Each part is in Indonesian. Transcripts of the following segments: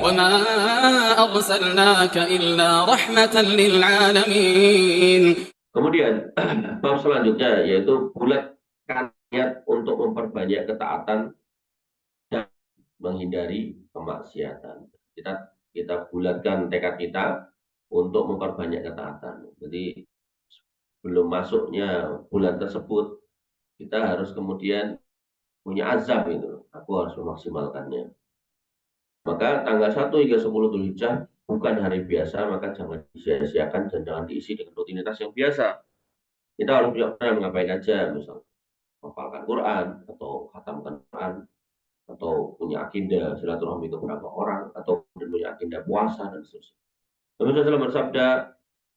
وما أرسلناك إلا رحمة للعالمين. Kemudian bab selanjutnya yaitu bulatkan niat untuk memperbanyak ketaatan dan menghindari kemaksiatan. Kita bulatkan tekad kita untuk memperbanyak ketaatan. Jadi belum masuknya bulan tersebut, kita harus kemudian punya azab itu. Aku harus memaksimalkannya. Maka tanggal 1 hingga 10 Dzulhijjah bukan hari biasa, maka jangan disia-siakan dan jangan diisi dengan rutinitas yang biasa. Kita harus punya mengapain aja, misalnya menghafalkan Quran atau khatamkan Quran atau punya agenda silaturahmi ke beberapa orang atau punya agenda puasa dan seterusnya. Nabi SAW bersabda,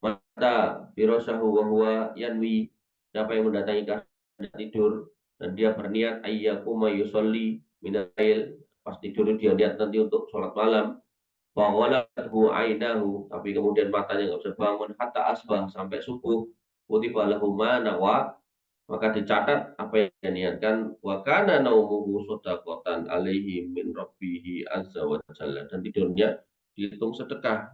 mata birosahu wa huwa yanwi, siapa yang mendatangi kasih tidur dan dia berniat ayyakuma yusolli minail, pas tidur dia niat nanti untuk sholat malam, fawalathu ainahu, tapi kemudian matanya nggak bisa bangun hatta asbah sampai subuh, kutiba lahu ma nawa, maka dicatat apa yang dia niatkan, wa kana naumuhu shadaqatan alaihi min rabbihi azza wa jalla, dan tidurnya dihitung sedekah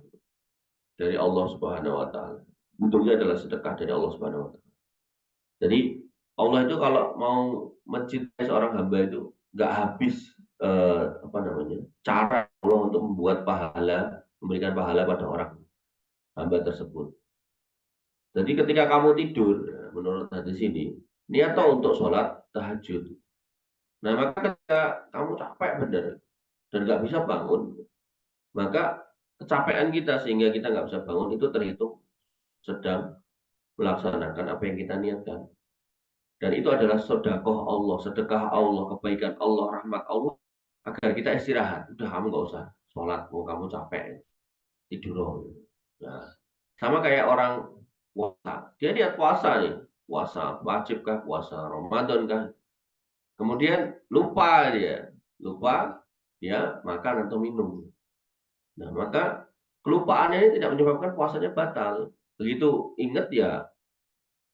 dari Allah Subhanahu wa taala. Tidurnya adalah sedekah dari Allah Subhanahu wa taala. Jadi Allah itu kalau mau mencintai seorang hamba itu nggak habis cara Allah untuk membuat pahala, memberikan pahala pada orang hamba tersebut. Jadi ketika kamu tidur, menurut hadis ini, niat untuk sholat tahajud. Nah, maka ketika kamu capek benar dan nggak bisa bangun, maka kecapean kita sehingga kita nggak bisa bangun itu terhitung sedang melaksanakan apa yang kita niatkan. Dan itu adalah sedekah Allah, kebaikan Allah, rahmat Allah, agar kita istirahat. Udah, kamu nggak usah sholat, mau kamu capek, tidur. Nah, sama kayak orang puasa. Dia niat puasa nih, puasa wajib kah, puasa Ramadan kah. Kemudian lupa dia makan atau minum. Nah, maka kelupaannya ini tidak menyebabkan puasanya batal. Begitu ingat ya,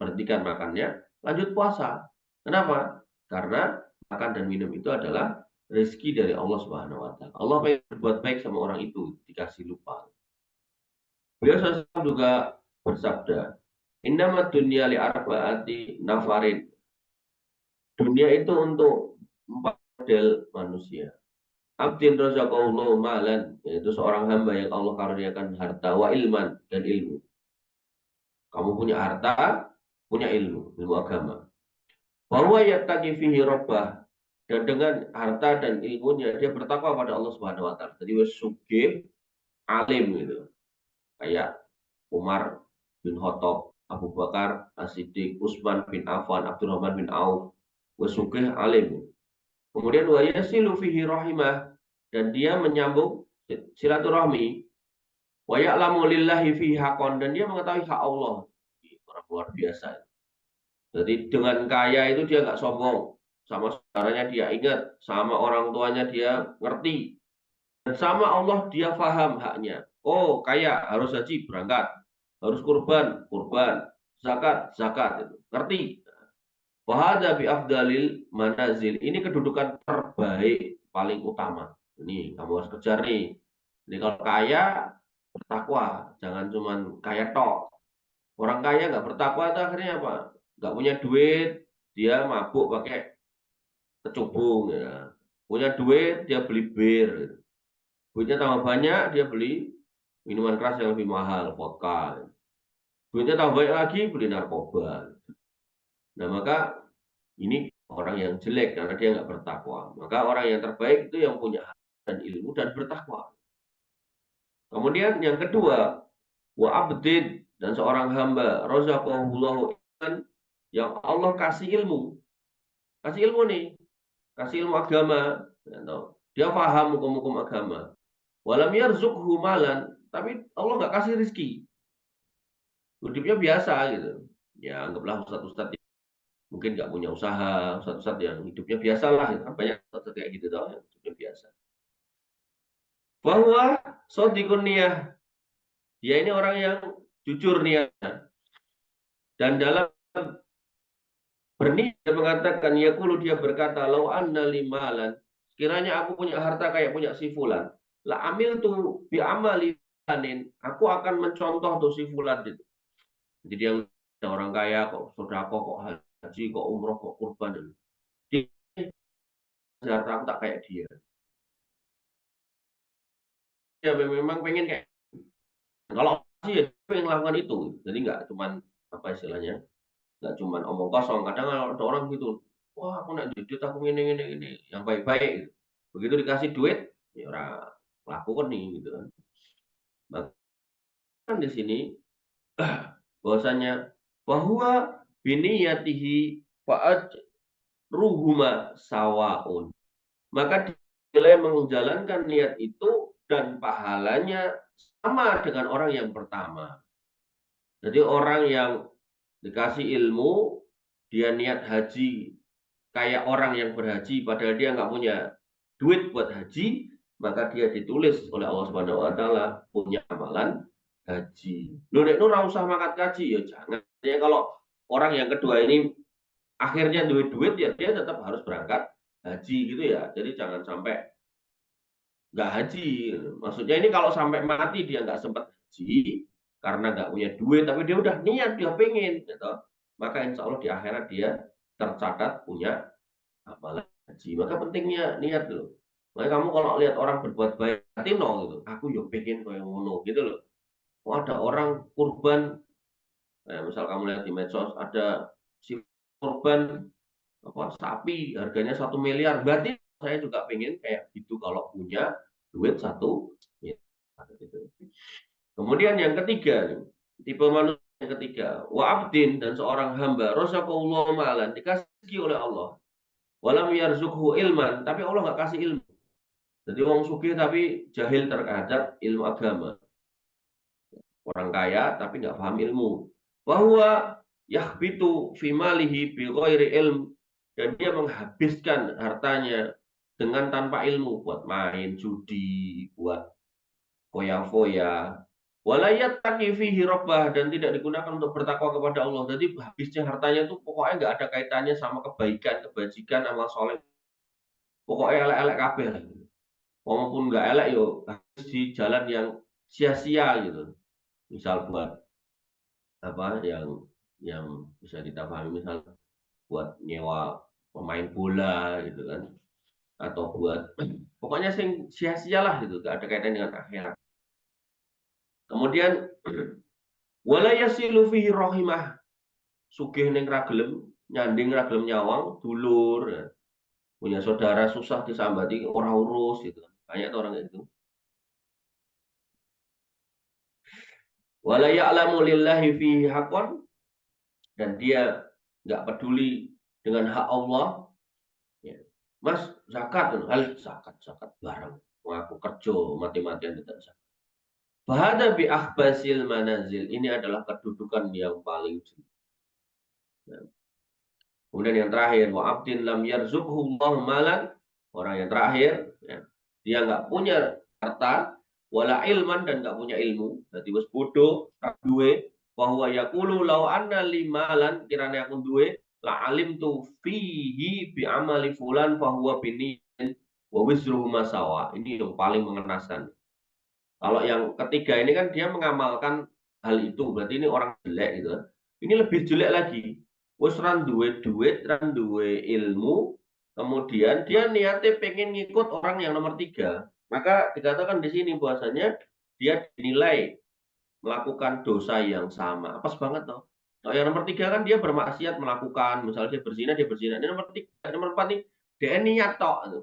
berhentikan makannya, lanjut puasa. Kenapa? Karena makan dan minum itu adalah rezeki dari Allah Subhanahu wa taala. Allah pengen berbuat baik sama orang itu, dikasih lupa. Beliau juga bersabda, "Innamad dunya li arba'ati nafarin." Dunia itu untuk 4 model manusia. Abdin razaqallahu malan, yaitu seorang hamba yang Allah karuniakan harta, wa ilman, dan ilmu. Kamu punya harta, punya ilmu agama. Bahwa yattaqi fihi rabbah, dan dengan harta dan ilmunya dia bertakwa pada Allah Subhanahu wa taala. Jadi wis sugih, alim gitu. Kayak Umar bin Khattab, Abu Bakar As-Siddiq, Utsman bin Affan, Abdurrahman bin Auf, wis sugih, alim. Kemudian wa yasilu fihi rahimah, dan dia menyambung silaturahmi, wa ya'lamu lillahi fihi haqqan, dan dia mengetahui hak Allah. Orang luar biasa. Jadi dengan kaya itu dia nggak sombong, sama saudaranya dia ingat, sama orang tuanya dia ngerti, dan sama Allah dia paham haknya. Oh, kaya harus haji, berangkat, harus kurban, zakat, zakat, itu ngerti. Wahada bi afdalil manazil, ini kedudukan terbaik paling utama. Ini kamu harus kejar nih. Ini kalau kaya bertakwa, jangan cuman kaya tok. Orang kaya nggak bertakwa itu akhirnya apa? Nggak punya duit, dia mabuk pakai kecubung ya. Punya duit, dia beli bir. Duitnya tambah banyak, dia beli minuman keras yang lebih mahal, vodka. Duitnya tambah banyak lagi, beli narkoba. Nah, maka ini orang yang jelek karena dia nggak bertakwa. Maka orang yang terbaik itu yang punya dan ilmu dan bertakwa. Kemudian yang kedua, wa abdin, dan seorang hamba razaqahullahu yang Allah kasih ilmu. Kasih ilmu nih, kasih ilmu agama, dia paham hukum-hukum agama. Walam yarzuqhu malan, tapi Allah nggak kasih rezeki. Hidupnya biasa gitu. Ya anggaplah ustadz-ustadz yang mungkin nggak punya usaha, ustadz-ustadz yang hidupnya biasa lah. Gitu. Banyak ustadz kayak gitu tau, hidupnya biasa. Bahwa sodikun niyah, dia ini orang yang jujur niatnya. Dan dalam berniat mengatakan, ya kulu, dia berkata, lau anna limalan, sekiranya aku punya harta kayak punya si fulan, la amiltu bi amali fulanin, aku akan mencontoh tuh si fulan itu. Jadi yang ada orang kaya kok sedekah, kok haji, kok umroh, kok kurban. Dia harta aku tak kayak dia. Ya memang pengen kayak, kalau sih ya pengen lakukan itu. Jadi nggak cuman apa istilahnya, nggak cuman omong kosong. Kadang ada orang gitu, wah aku nak duit aku ini yang baik-baik gitu. Begitu dikasih duit ya orang lakukan nih gitu kan. Bahkan di sini bahwasanya bahwa biniyatihi fa'ad ruhuma sawaun, maka nilai menjalankan niat itu dan pahalanya sama dengan orang yang pertama. Jadi orang yang dikasih ilmu, dia niat haji kayak orang yang berhaji, padahal dia nggak punya duit buat haji, maka dia ditulis oleh Allah Subhanahu Wa Taala punya amalan haji. Lu nek nu usah mangkat haji ya jangan. Ya kalau orang yang kedua ini akhirnya duit ya dia tetap harus berangkat haji gitu ya. Jadi jangan sampai nggak haji. Maksudnya ini kalau sampai mati dia nggak sempat haji karena nggak punya duit, tapi dia udah niat dia pengen, gitu. Maka insya Allah di akhirat dia tercatat punya amalan haji. Maka pentingnya niat loh. Makanya kamu kalau lihat orang berbuat baik, hati no gitu. Aku yo pengen kayak ngono gitu loh. Oh, ada orang kurban, misal kamu lihat di medsos ada si kurban apa sapi harganya 1 miliar, berarti saya juga pengen kayak gitu kalau punya duit 1 miliar gitu. Kemudian yang ketiga, tipe manusia yang ketiga, wa abdin, dan seorang hamba razaqallahu malan, dikasih oleh Allah, walam yarzukhu ilman, tapi Allah nggak kasih ilmu. Jadi orang sugih tapi jahil terhadap ilmu agama. Orang kaya tapi nggak paham ilmu. Bahwa yahbitu fi malihi bi ghairi ilm, dan dia menghabiskan hartanya dengan tanpa ilmu, buat main judi, buat foya-foya. Walayat taki fihi rabbah, dan tidak digunakan untuk bertakwa kepada Allah. Jadi habisnya hartanya itu pokoknya nggak ada kaitannya sama kebaikan, kebajikan, amal soleh. Pokoknya elek-elek kabeh lah. Walaupun nggak elek yo harus di jalan yang sia-sia gitu. Misal buat apa yang bisa kita pahami, misal buat nyewa pemain bola gitu kan, atau buat pokoknya sing sia-sia lah gitu, gak ada kaitan dengan akhirat. Kemudian wala yasilu fihi rahimah, sugih ning ra gelem nyanding, ra gelem nyawang dulur, ya. Punya saudara susah disambati ora urus gitu. Banyak tuh orang kayak gitu. Wala ya'lamu lillahi fihi haqqan, dan dia nggak peduli dengan hak Allah. Ya. Mas, zakat, zakat barang. Aku kerja mati-matian tidak zakat. Bahada bi akhbasil manazil, ini adalah kedudukan yang paling tinggi. Ya. Kemudian yang terakhir, wa abdin lam yarzukhu Allah malan, orang yang terakhir, ya, dia nggak punya harta, wala ilman, dan nggak punya ilmu, berarti wis bodoh, tak duwe, bahwa yaqulu law anna li malan, kiranya aku duwe, la alim tu fihi bi amali fulan fahuwa bini wa wizruhu masawa. Ini yang paling mengenaskan. Kalau yang ketiga ini kan dia mengamalkan hal itu, berarti ini orang jelek gitu kan. Ini lebih jelek lagi. Wis ran duwe duit, ran duwe ilmu, kemudian dia niatnya pengen ngikut orang yang nomor 3. Maka dikatakan di sini bahwasanya dia dinilai melakukan dosa yang sama. Pas banget toh. Nah, yang nomor 3 kan dia bermaksiat melakukan, misalnya dia berzina. Ini nomor 3, nomor 4 nih dia niat toh, gitu.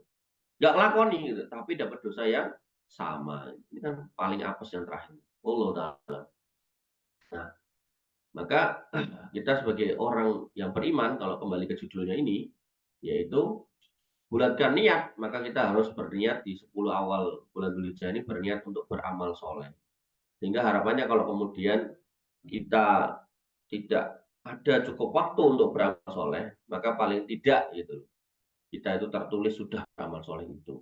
Nggak ngelakoni gitu, tapi dapat dosa yang sama. Ini kan paling apes yang terakhir. Allah Ta'ala. Nah, maka kita sebagai orang yang beriman, kalau kembali ke judulnya ini, yaitu bulatkan niat, maka kita harus berniat di 10 awal bulan Dzulhijjah ini, berniat untuk beramal soleh. Sehingga harapannya kalau kemudian kita tidak ada cukup waktu untuk beramal soleh, maka paling tidak gitu, kita itu tertulis sudah beramal soleh itu.